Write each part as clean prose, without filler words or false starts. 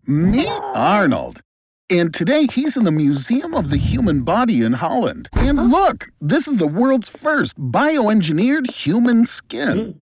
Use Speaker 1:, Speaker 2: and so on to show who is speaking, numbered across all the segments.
Speaker 1: Meet Arnold. And today he's in the Museum of the Human Body in Holland. And look, this is the world's first bioengineered human skin.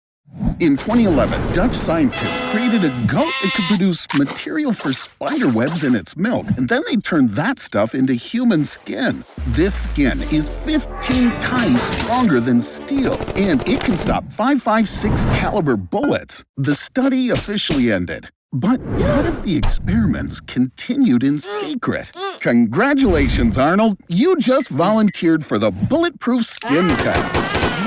Speaker 1: In 2011, Dutch scientists created a goat that could produce material for spider webs in its milk, and then they turned that stuff into human skin. This skin is 15 times stronger than steel, and it can stop .556 caliber bullets. The study officially ended. But what if the experiments continued in secret? Congratulations, Arnold! You just volunteered for the Bulletproof Skin test.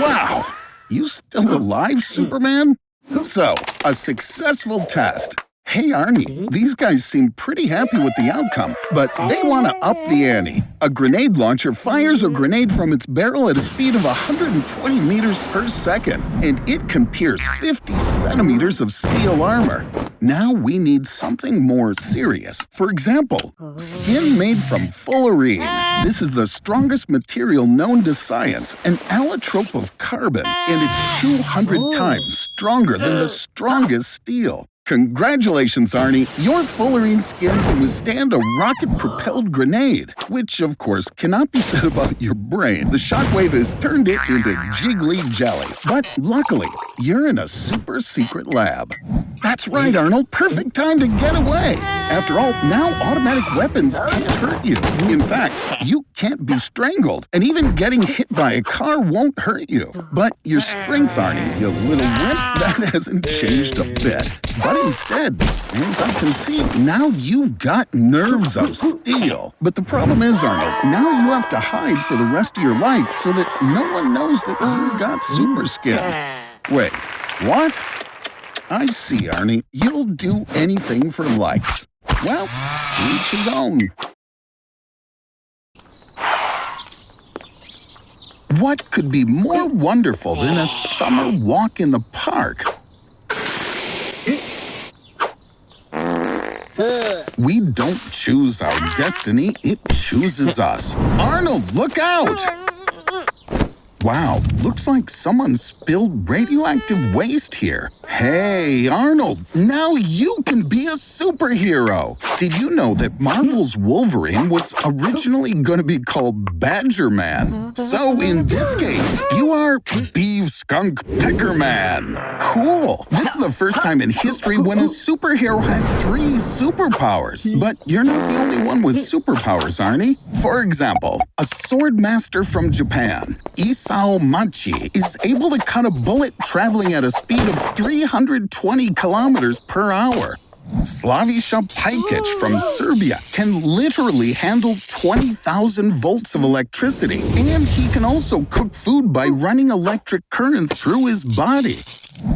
Speaker 1: Wow! You still alive, Superman? So, a successful test. Hey, Arnie, these guys seem pretty happy with the outcome, but they want to up the ante. A grenade launcher fires a grenade from its barrel at a speed of 120 meters per second, and it can pierce 50 centimeters of steel armor. Now we need something more serious. For example, skin made from fullerene. This is the strongest material known to science, an allotrope of carbon, and it's 200 times stronger than the strongest steel. Congratulations, Arnie! Your fullerene skin can withstand a rocket-propelled grenade, which, of course, cannot be said about your brain. The shockwave has turned it into jiggly jelly. But luckily, you're in a super-secret lab. That's right, Arnold. Perfect time to get away. After all, now automatic weapons can't hurt you. In fact, you can't be strangled, and even getting hit by a car won't hurt you. But your strength, Arnie, you little wimp, that hasn't changed a bit. But instead, as I can see, now you've got nerves of steel. But the problem is, Arnold, now you have to hide for the rest of your life so that no one knows that you've got super skin. Wait, what? I see, Arnie. You'll do anything for likes. Well, each his own. What could be more wonderful than a summer walk in the park? We don't choose our destiny, it chooses us. Arnold, look out! Wow, looks like someone spilled radioactive waste here. Hey, Arnold, now you can be a superhero. Did you know that Marvel's Wolverine was originally going to be called Badger Man? So in this case, you are Beef Skunk Pecker Man. Cool. This is the first time in history when a superhero has 3 superpowers. But you're not the only one with superpowers, Arnie. For example, a sword master from Japan, Isao Machi, is able to cut a bullet traveling at a speed of 320 kilometers per hour. Slavisha Pajkic from Serbia can literally handle 20,000 volts of electricity, and he can also cook food by running electric current through his body.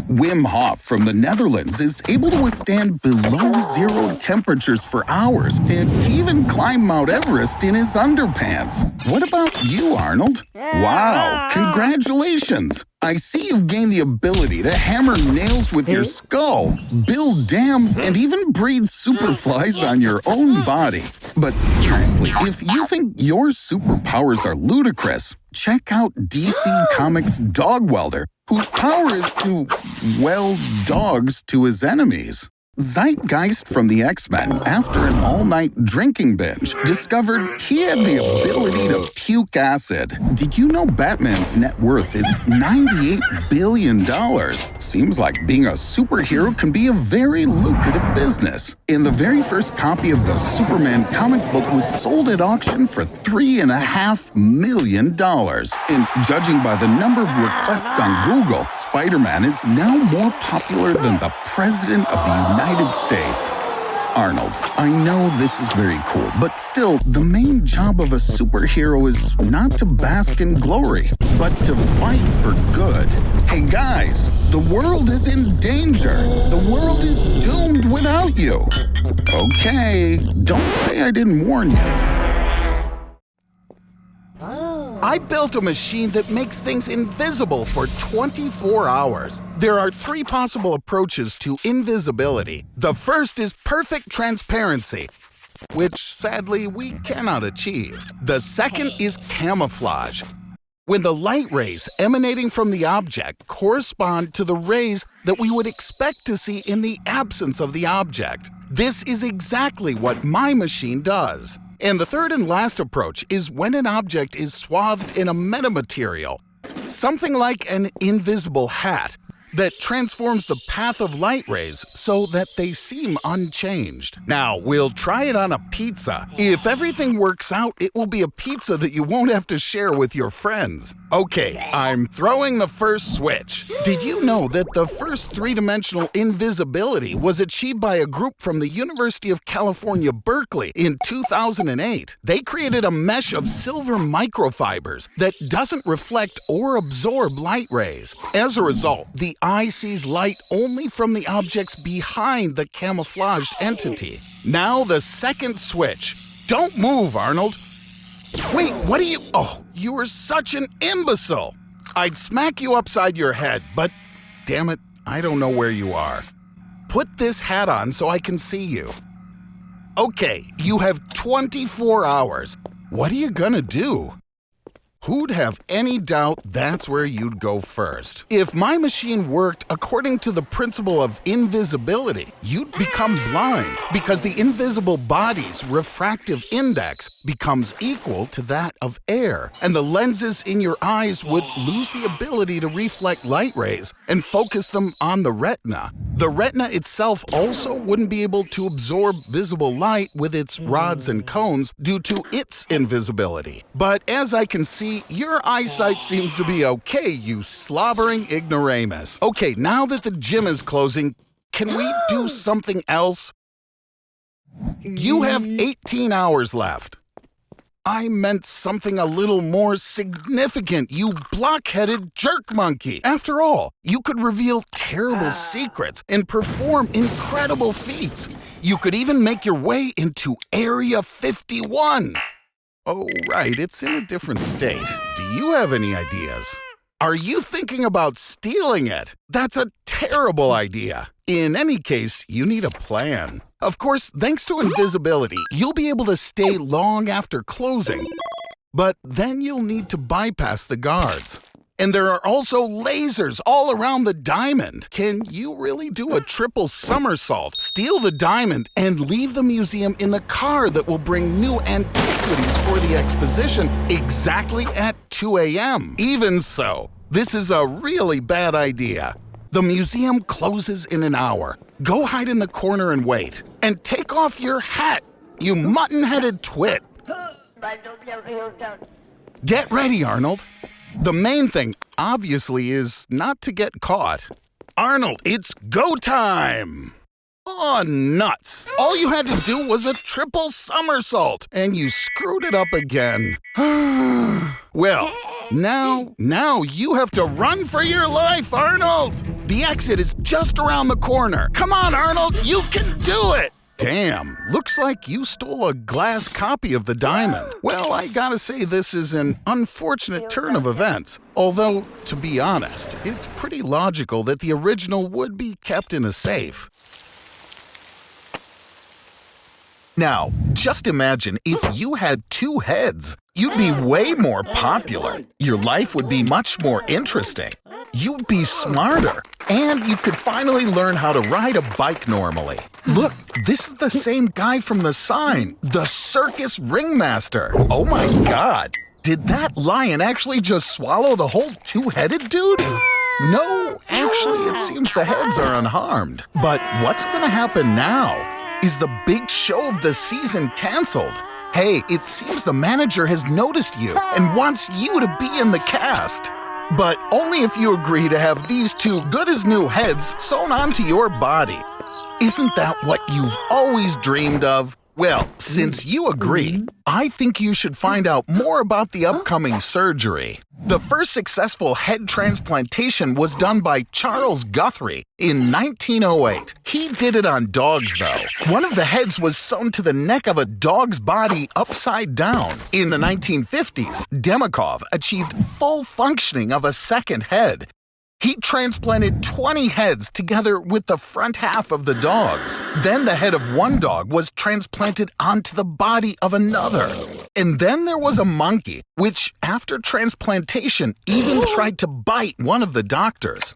Speaker 1: Wim Hof from the Netherlands is able to withstand below-zero temperatures for hours, and he even climbed Mount Everest in his underpants. What about you, Arnold? Wow, congratulations! I see you've gained the ability to hammer nails with your skull, build dams, and even breed superflies on your own body. But seriously, if you think your superpowers are ludicrous, check out DC Comics' Dog Welder, whose power is to weld dogs to his enemies. Zeitgeist from the X-Men, after an all-night drinking binge, discovered he had the ability to puke acid. Did you know Batman's net worth is $98 billion? Seems like being a superhero can be a very lucrative business. And the very first copy of the Superman comic book was sold at auction for $3.5 million. And judging by the number of requests on Google, Spider-Man is now more popular than the President of the United States. Arnold, I know this is very cool, but still, the main job of a superhero is not to bask in glory, but to fight for good. Hey guys, the world is in danger. The world is doomed without you. Okay, don't say I didn't warn you. I built a machine that makes things invisible for 24 hours. There are 3 possible approaches to invisibility. The first is perfect transparency, which sadly we cannot achieve. The second is camouflage, when the light rays emanating from the object correspond to the rays that we would expect to see in the absence of the object. This is exactly what my machine does. And the third and last approach is when an object is swathed in a metamaterial, something like an invisible hat, that transforms the path of light rays so that they seem unchanged. Now, we'll try it on a pizza. If everything works out, it will be a pizza that you won't have to share with your friends. Okay, I'm throwing the first switch. Did you know that the first three-dimensional invisibility was achieved by a group from the University of California, Berkeley in 2008? They created a mesh of silver microfibers that doesn't reflect or absorb light rays. As a result, the eye sees light only from the objects behind the camouflaged entity. Now the second switch. Don't move, Arnold. Wait, what are you? Oh, you are such an imbecile. I'd smack you upside your head, but damn it, I don't know where you are. Put this hat on so I can see you. Okay, you have 24 hours. What are you gonna do? Who'd have any doubt that's where you'd go first? If my machine worked according to the principle of invisibility, you'd become blind because the invisible body's refractive index becomes equal to that of air, and the lenses in your eyes would lose the ability to reflect light rays and focus them on the retina. The retina itself also wouldn't be able to absorb visible light with its rods and cones due to its invisibility. But as I can see, your eyesight seems to be okay, you slobbering ignoramus. Okay, now that the gym is closing, can we do something else? You have 18 hours left. I meant something a little more significant, you block-headed jerk monkey. After all, you could reveal terrible secrets and perform incredible feats. You could even make your way into Area 51. Oh, right, it's in a different state. Do you have any ideas? Are you thinking about stealing it? That's a terrible idea. In any case, you need a plan. Of course, thanks to invisibility, you'll be able to stay long after closing. But then you'll need to bypass the guards. And there are also lasers all around the diamond. Can you really do a triple somersault, steal the diamond, and leave the museum in the car that will bring new antiquities for the exposition exactly at 2 a.m.? Even so, this is a really bad idea. The museum closes in an hour. Go hide in the corner and wait. And take off your hat, you mutton-headed twit. Get ready, Arnold. The main thing, obviously, is not to get caught. Arnold, it's go time! Oh, nuts! All you had to do was a triple somersault, and you screwed it up again. Well, now you have to run for your life, Arnold! The exit is just around the corner. Come on, Arnold, you can do it! Damn, looks like you stole a glass copy of the diamond. Well, I gotta say this is an unfortunate turn of events. Although, to be honest, it's pretty logical that the original would be kept in a safe. Now, just imagine if you had two heads. You'd be way more popular. Your life would be much more interesting. You'd be smarter, and you could finally learn how to ride a bike normally. Look, this is the same guy from the sign, the circus ringmaster. Oh my God, did that lion actually just swallow the whole two-headed dude? No, actually, it seems the heads are unharmed. But what's gonna happen now? Is the big show of the season canceled? Hey, it seems the manager has noticed you and wants you to be in the cast. But only if you agree to have these two good-as-new heads sewn onto your body. Isn't that what you've always dreamed of? Well, since you agree, I think you should find out more about the upcoming surgery. The first successful head transplantation was done by Charles Guthrie in 1908. He did it on dogs, though. One of the heads was sewn to the neck of a dog's body upside down. In the 1950s, Demikov achieved full functioning of a second head. He transplanted 20 heads together with the front half of the dogs. Then the head of one dog was transplanted onto the body of another. And then there was a monkey, which after transplantation even tried to bite one of the doctors.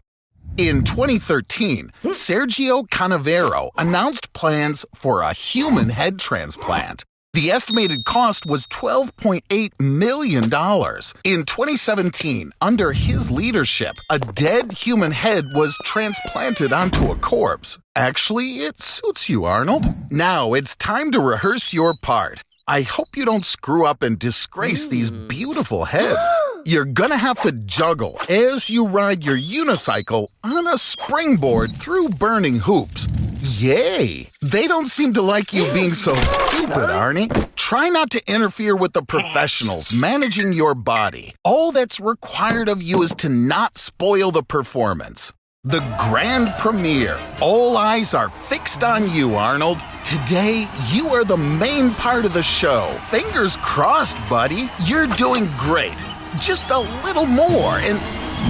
Speaker 1: In 2013, Sergio Canavero announced plans for a human head transplant. The estimated cost was $12.8 million. In 2017, under his leadership, a dead human head was transplanted onto a corpse. Actually, it suits you, Arnold. Now it's time to rehearse your part. I hope you don't screw up and disgrace these beautiful heads. You're gonna have to juggle as you ride your unicycle on a springboard through burning hoops. Yay! They don't seem to like you being so stupid, Arnie. Try not to interfere with the professionals managing your body. All that's required of you is to not spoil the performance. The grand premiere. All eyes are fixed on you, Arnold. Today, you are the main part of the show. Fingers crossed, buddy. You're doing great. Just a little more. And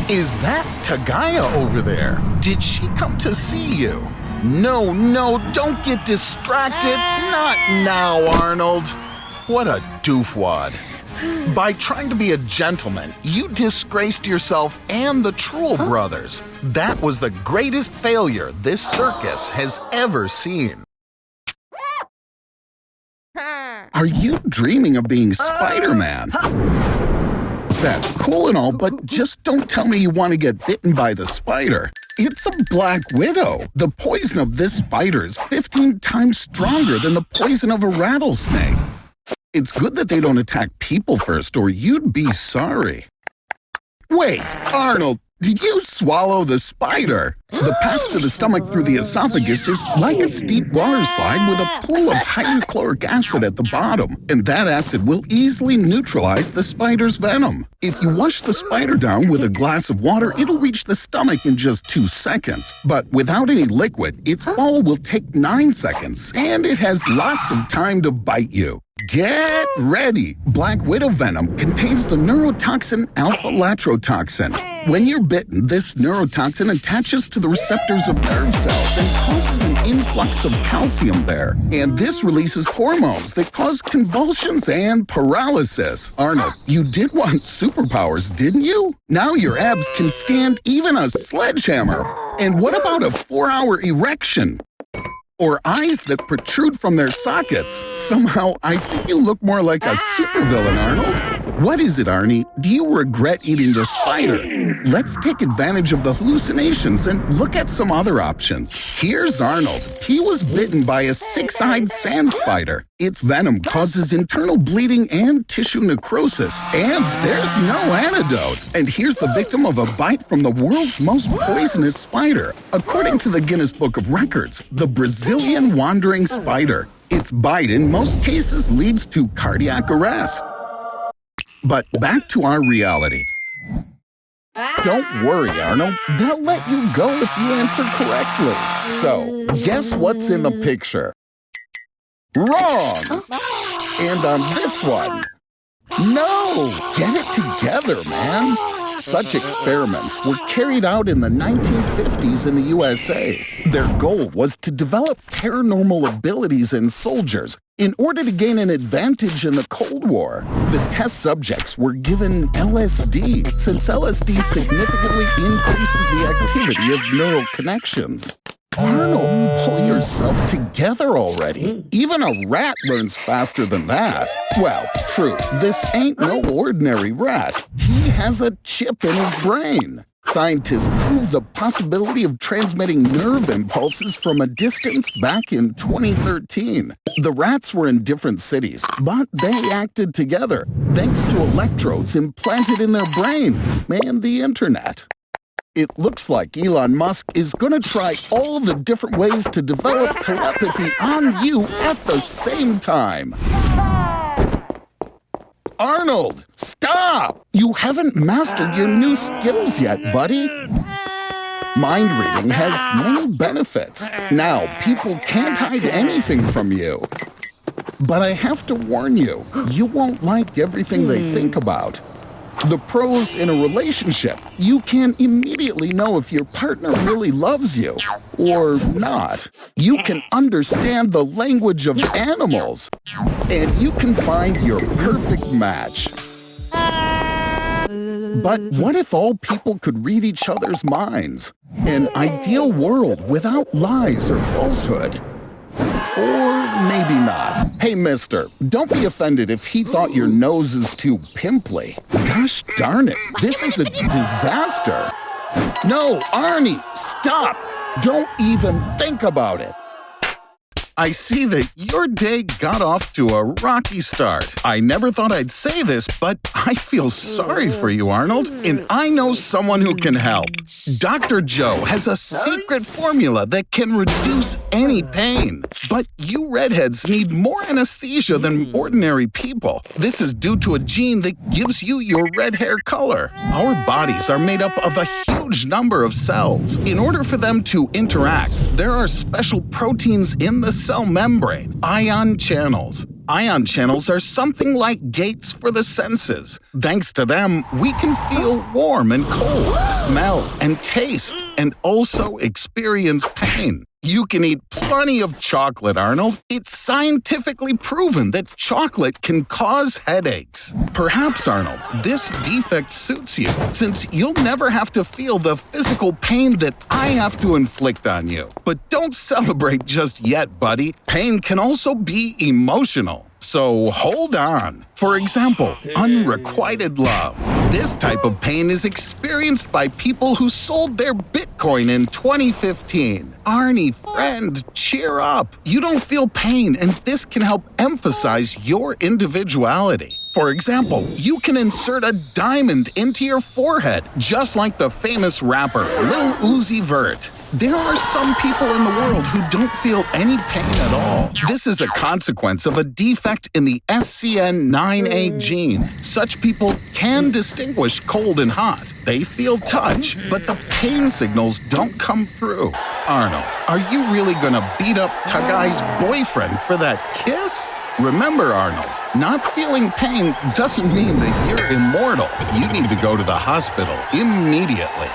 Speaker 1: is that Tagaya over there? Did she come to see you? No, don't get distracted. Not now, Arnold. What a doofwad. By trying to be a gentleman, you disgraced yourself and the Troll brothers. That was the greatest failure this circus has ever seen. Are you dreaming of being Spider-Man? That's cool and all, but just don't tell me you want to get bitten by the spider. It's a black widow. The poison of this spider is 15 times stronger than the poison of a rattlesnake. It's good that they don't attack people first, or you'd be sorry. Wait, Arnold, did you swallow the spider? The path to the stomach through the esophagus is like a steep water slide with a pool of hydrochloric acid at the bottom, and that acid will easily neutralize the spider's venom. If you wash the spider down with a glass of water, it'll reach the stomach in just 2 seconds. But without any liquid, its fall will take 9 seconds, and it has lots of time to bite you. Get ready! Black widow venom contains the neurotoxin alpha-latrotoxin. When you're bitten, this neurotoxin attaches to the receptors of nerve cells and causes an influx of calcium there. And this releases hormones that cause convulsions and paralysis. Arnold, you did want superpowers, didn't you? Now your abs can stand even a sledgehammer. And what about a 4-hour erection? Or eyes that protrude from their sockets. Somehow, I think you look more like a supervillain, Arnold. What is it, Arnie? Do you regret eating the spider? Let's take advantage of the hallucinations and look at some other options. Here's Arnold. He was bitten by a 6-eyed sand spider. Its venom causes internal bleeding and tissue necrosis, and there's no antidote. And here's the victim of a bite from the world's most poisonous spider. According to the Guinness Book of Records, the Brazilian wandering spider. Its bite in most cases leads to cardiac arrest. But back to our reality. Don't worry, Arnold. They'll let you go if you answer correctly. So, guess what's in the picture? Wrong! And on this one, no! Get it together, man! Such experiments were carried out in the 1950s in the USA. Their goal was to develop paranormal abilities in soldiers in order to gain an advantage in the Cold War. The test subjects were given LSD, since LSD significantly increases the activity of neural connections. Arnold, pull yourself together already. Even a rat learns faster than that. Well, true, this ain't no ordinary rat. He has a chip in his brain. Scientists proved the possibility of transmitting nerve impulses from a distance back in 2013. The rats were in different cities, but they acted together, thanks to electrodes implanted in their brains and the internet. It looks like Elon Musk is gonna try all the different ways to develop telepathy on you at the same time. Arnold, stop! You haven't mastered your new skills yet, buddy. Mind reading has many benefits. Now, people can't hide anything from you. But I have to warn you, you won't like everything they think about. The pros in a relationship. You can immediately know if your partner really loves you or not. You can understand the language of animals. And you can find your perfect match. But what if all people could read each other's minds? An ideal world without lies or falsehood. Or maybe not. Hey, mister, don't be offended if he thought your nose is too pimply. Gosh darn it, this is a disaster. No, Arnie, stop! Don't even think about it. I see that your day got off to a rocky start. I never thought I'd say this, but I feel sorry for you, Arnold, and I know someone who can help. Dr. Joe has a secret formula that can reduce any pain. But you redheads need more anesthesia than ordinary people. This is due to a gene that gives you your red hair color. Our bodies are made up of a huge number of cells. In order for them to interact, there are special proteins in the cell membrane, ion channels. Ion channels are something like gates for the senses. Thanks to them, we can feel warm and cold, smell and taste, and also experience pain. You can eat plenty of chocolate, Arnold. It's scientifically proven that chocolate can cause headaches. Perhaps, Arnold, this defect suits you, since you'll never have to feel the physical pain that I have to inflict on you. But don't celebrate just yet, buddy. Pain can also be emotional. So hold on. For example, unrequited love. This type of pain is experienced by people who sold their Bitcoin in 2015. Arnie, friend, cheer up. You don't feel pain, and this can help emphasize your individuality. For example, you can insert a diamond into your forehead, just like the famous rapper Lil Uzi Vert. There are some people in the world who don't feel any pain at all. This is a consequence of a defect in the SCN9A gene. Such people can distinguish cold and hot. They feel touch, but the pain signals don't come through. Arnold, are you really gonna beat up Tagai's boyfriend for that kiss? Remember, Arnold, not feeling pain doesn't mean that you're immortal. You need to go to the hospital immediately.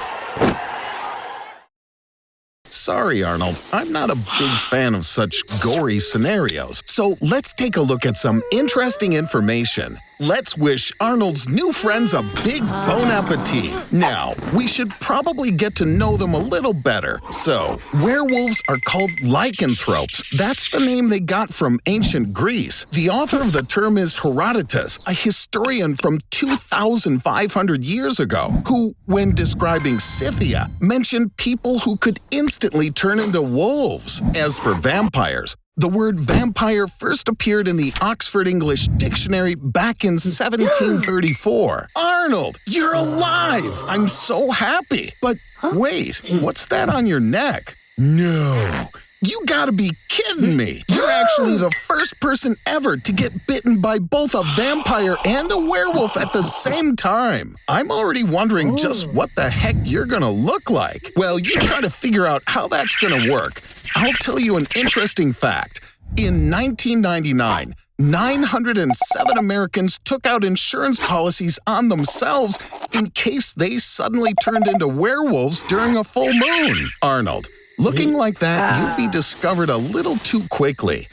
Speaker 1: Sorry, Arnold, I'm not a big fan of such gory scenarios, so let's take a look at some interesting information. Let's wish Arnold's new friends a big bon appetit. Now, we should probably get to know them a little better. So, werewolves are called lycanthropes. That's the name they got from ancient Greece. The author of the term is Herodotus, a historian from 2,500 years ago, who, when describing Scythia, mentioned people who could instantly turn into wolves. As for vampires, the word vampire first appeared in the Oxford English Dictionary back in 1734. Arnold, you're alive! I'm so happy. But wait, what's that on your neck? No, you gotta be kidding me. You're actually the first person ever to get bitten by both a vampire and a werewolf at the same time. I'm already wondering just what the heck you're gonna look like. Well, you try to figure out how that's gonna work. I'll tell you an interesting fact. In 1999, 907 Americans took out insurance policies on themselves in case they suddenly turned into werewolves during a full moon. Arnold, looking like that, you'd be discovered a little too quickly.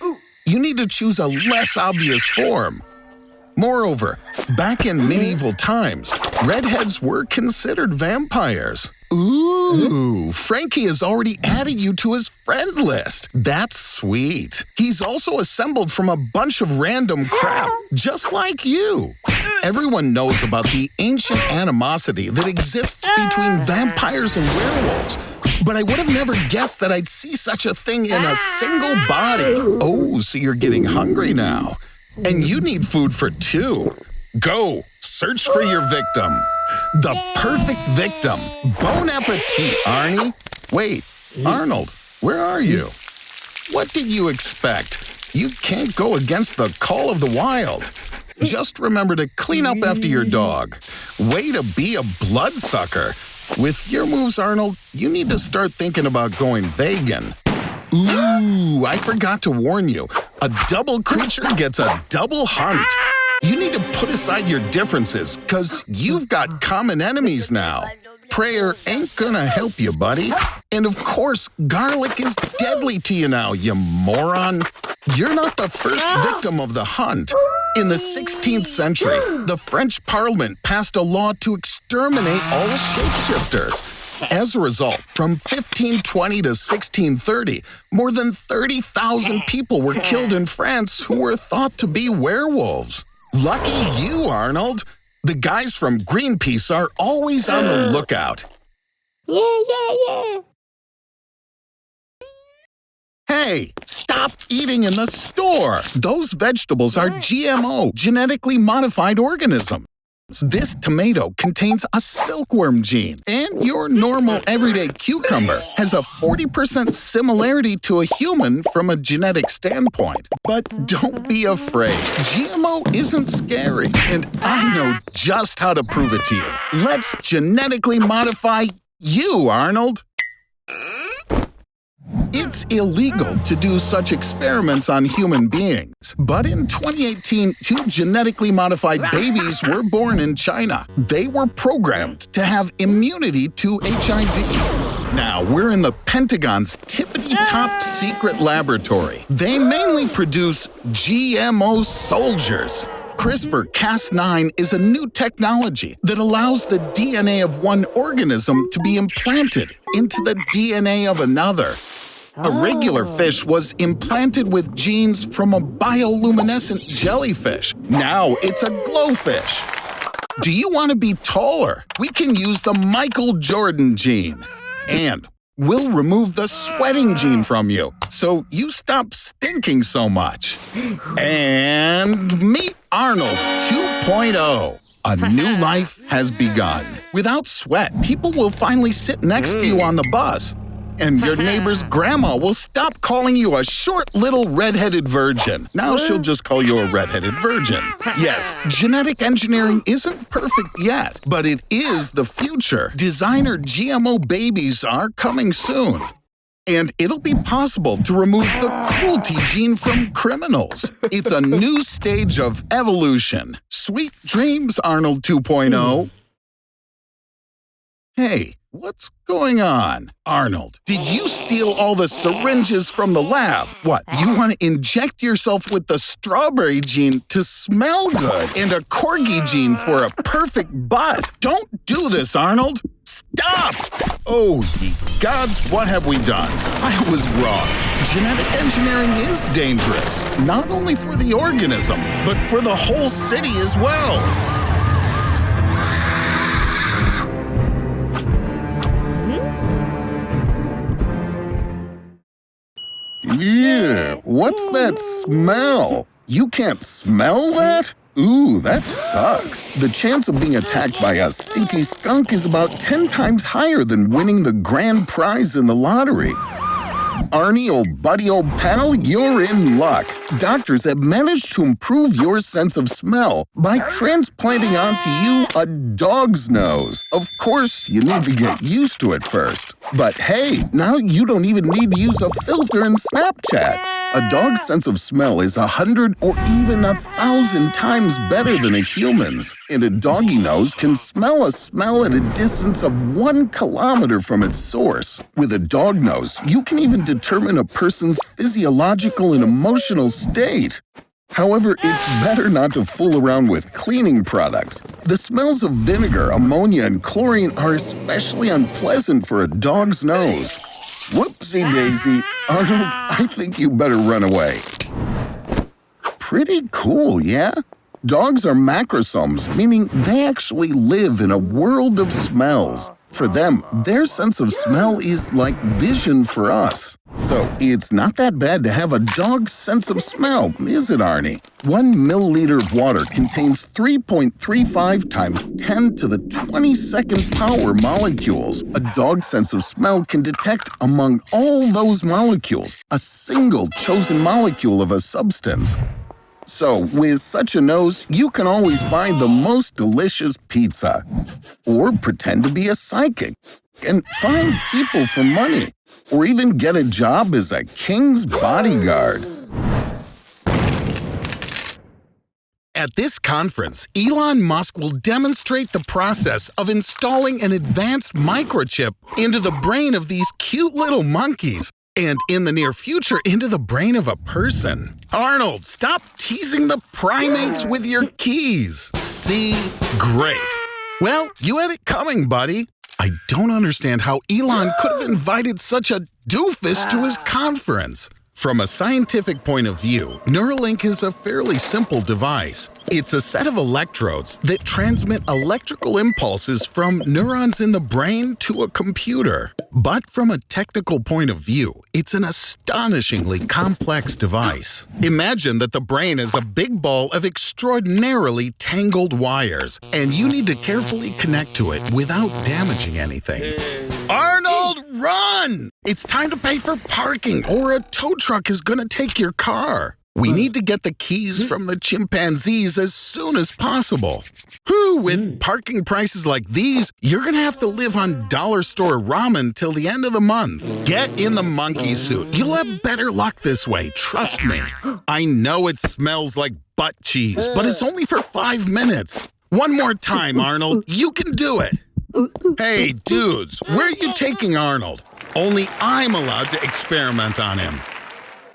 Speaker 1: You need to choose a less obvious form. Moreover, back in medieval times, redheads were considered vampires. Ooh, Frankie has already added you to his friend list. That's sweet. He's also assembled from a bunch of random crap, just like you. Everyone knows about the ancient animosity that exists between vampires and werewolves. But I would have never guessed that I'd see such a thing in a single body. Oh, so you're getting hungry now. And you need food for two. Go, search for your victim. The perfect victim. Bon appetit, Arnie. Wait, Arnold, where are you? What did you expect? You can't go against the call of the wild. Just remember to clean up after your dog. Way to be a bloodsucker. With your moves, Arnold, you need to start thinking about going vegan. Ooh, I forgot to warn you. A double creature gets a double hunt. You need to put aside your differences, because you've got common enemies now. Prayer ain't gonna help you, buddy. And of course, garlic is deadly to you now, you moron. You're not the first victim of the hunt. In the 16th century, the French Parliament passed a law to exterminate all shapeshifters. As a result, from 1520 to 1630, more than 30,000 people were killed in France who were thought to be werewolves. Lucky you, Arnold. The guys from Greenpeace are always on the lookout.
Speaker 2: Yeah.
Speaker 1: Hey, stop eating in the store! Those vegetables are GMO, genetically modified organisms. This tomato contains a silkworm gene, and your normal everyday cucumber has a 40% similarity to a human from a genetic standpoint. But don't be afraid. GMO isn't scary, and I know just how to prove it to you. Let's genetically modify you, Arnold. It's illegal to do such experiments on human beings. But in 2018, 2 genetically modified babies were born in China. They were programmed to have immunity to HIV. Now, we're in the Pentagon's tippity-top secret laboratory. They mainly produce GMO soldiers. CRISPR-Cas9 is a new technology that allows the DNA of one organism to be implanted into the DNA of another. A regular fish was implanted with genes from a bioluminescent jellyfish. Now it's a glowfish. Do you want to be taller? We can use the Michael Jordan gene. And we'll remove the sweating gene from you, so you stop stinking so much. And meet Arnold 2.0. A new life has begun. Without sweat, people will finally sit next to you on the bus. And your neighbor's grandma will stop calling you a short little redheaded virgin. Now she'll just call you a redheaded virgin. Yes, genetic engineering isn't perfect yet, but it is the future. Designer GMO babies are coming soon. And it'll be possible to remove the cruelty gene from criminals. It's a new stage of evolution. Sweet dreams, Arnold 2.0. Hey, what's going on? Arnold, did you steal all the syringes from the lab? What, you want to inject yourself with the strawberry gene to smell good and a corgi gene for a perfect butt? Don't do this, Arnold. Stop! Oh, ye gods, what have we done? I was wrong. Genetic engineering is dangerous, not only for the organism, but for the whole city as well. Yeah, what's that smell? You can't smell that? Ooh, that sucks. The chance of being attacked by a stinky skunk is about 10 times higher than winning the grand prize in the lottery. Arnie, old buddy, old pal, you're in luck. Doctors have managed to improve your sense of smell by transplanting onto you a dog's nose. Of course, you need to get used to it first. But hey, now you don't even need to use a filter in Snapchat. A dog's sense of smell is 100 or even 1,000 times better than a human's. And a doggy nose can smell a smell at a distance of 1 kilometer from its source. With a dog nose, you can even determine a person's physiological and emotional state. However, it's better not to fool around with cleaning products. The smells of vinegar, ammonia, and chlorine are especially unpleasant for a dog's nose. Whoopsie daisy. Arnold, I think you better run away. Pretty cool, yeah? Dogs are macrosomes, meaning they actually live in a world of smells. For them, their sense of smell is like vision for us. So it's not that bad to have a dog's sense of smell, is it, Arnie? 1 milliliter of water contains 3.35 times 10 to the 22nd power molecules. A dog's sense of smell can detect among all those molecules a single chosen molecule of a substance. So, with such a nose, you can always find the most delicious pizza. Or pretend to be a psychic and find people for money. Or even get a job as a king's bodyguard. At this conference, Elon Musk will demonstrate the process of installing an advanced microchip into the brain of these cute little monkeys. and in the near future into the brain of a person. Arnold, stop teasing the primates with your keys. See? Great. Well, you had it coming, buddy. I don't understand how Elon could have invited such a doofus to his conference. From a scientific point of view, Neurolink is a fairly simple device. It's a set of electrodes that transmit electrical impulses from neurons in the brain to a computer. But from a technical point of view, it's an astonishingly complex device. Imagine that the brain is a big ball of extraordinarily tangled wires, and you need to carefully connect to it without damaging anything. Arnold, run! It's time to pay for parking, or a tow truck is gonna take your car. We need to get the keys from the chimpanzees as soon as possible. Whew, with parking prices like these, you're gonna have to live on dollar store ramen till the end of the month. Get in the monkey suit. You'll have better luck this way, trust me. I know it smells like butt cheese, but it's only for 5 minutes. One more time, Arnold. You can do it. Hey, dudes, where are you taking Arnold? Only I'm allowed to experiment on him.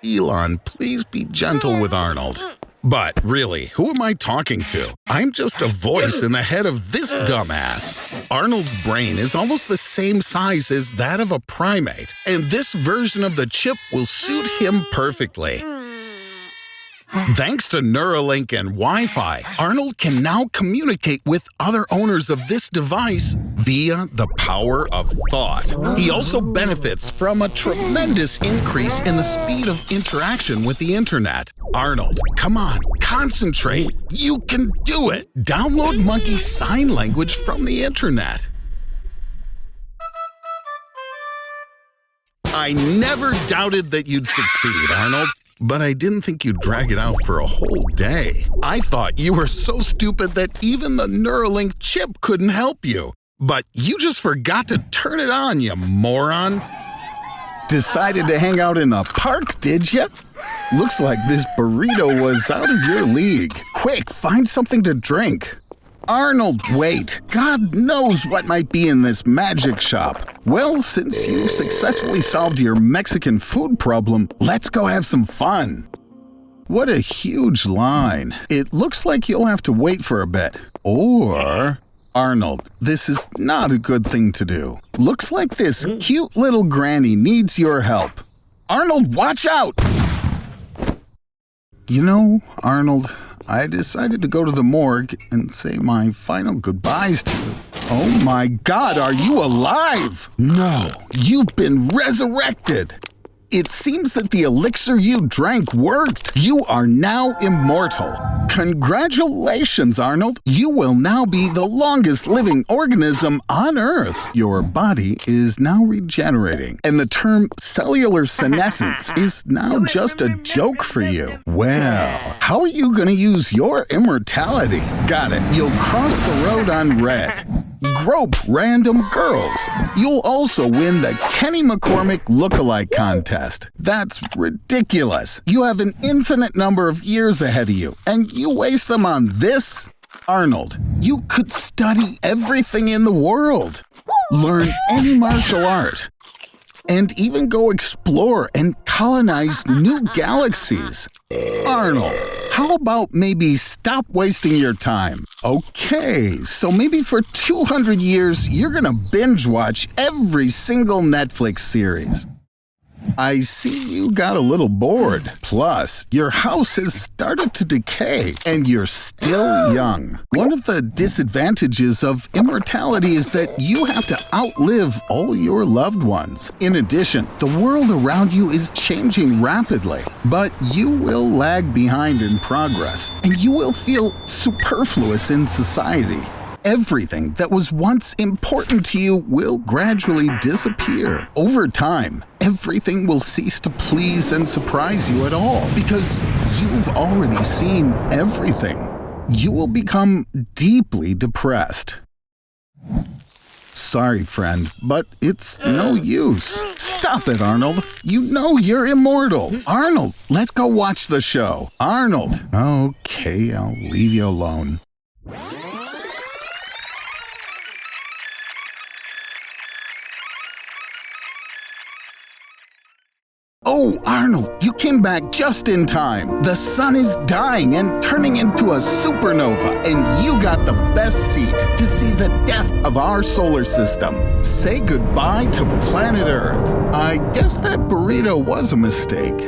Speaker 1: Elon, please be gentle with Arnold. But really, who am I talking to? I'm just a voice in the head of this dumbass. Arnold's brain is almost the same size as that of a primate, and this version of the chip will suit him perfectly. Thanks to Neuralink and Wi-Fi, Arnold can now communicate with other owners of this device via the power of thought. He also benefits from a tremendous increase in the speed of interaction with the internet. Arnold, come on, concentrate. You can do it. Download Monkey Sign Language from the internet. I never doubted that you'd succeed, Arnold. But I didn't think you'd drag it out for a whole day. I thought you were so stupid that even the Neuralink chip couldn't help you. But you just forgot to turn it on, you moron. Decided to hang out in the park, did ya? Looks like this burrito was out of your league. Quick, find something to drink. Arnold, wait. God knows what might be in this magic shop. Well, since you've successfully solved your Mexican food problem, let's go have some fun. What a huge line. It looks like you'll have to wait for a bit. Or... Arnold, this is not a good thing to do. Looks like this cute little granny needs your help. Arnold, watch out! You know, Arnold, I decided to go to the morgue and say my final goodbyes to you. Oh my God, are you alive? No, you've been resurrected. It seems that the elixir you drank worked. You are now immortal. Congratulations, Arnold. You will now be the longest living organism on Earth. Your body is now regenerating, and the term cellular senescence is now just a joke for you. Well, how are you going to use your immortality? Got it. You'll cross the road on red. Grope random girls. You'll also win the Kenny McCormick Lookalike Contest. That's ridiculous. You have an infinite number of years ahead of you, and you waste them on this? Arnold, you could study everything in the world, learn any martial art, and even go explore and colonize new galaxies. Arnold, how about maybe stop wasting your time? Okay, so maybe for 200 years, you're gonna binge watch every single Netflix series. I see you got a little bored. Plus, your house has started to decay, and you're still young. One of the disadvantages of immortality is that you have to outlive all your loved ones. In addition, the world around you is changing rapidly, but you will lag behind in progress, and you will feel superfluous in society. Everything that was once important to you will gradually disappear. Over time, everything will cease to please and surprise you at all because you've already seen everything. You will become deeply depressed. Sorry, friend, but it's no use. Stop it, Arnold. You know you're immortal. Arnold, let's go watch the show. Arnold. Okay, I'll leave you alone. Oh, Arnold, you came back just in time. The sun is dying and turning into a supernova, and you got the best seat to see the death of our solar system. Say goodbye to planet Earth. I guess that burrito was a mistake.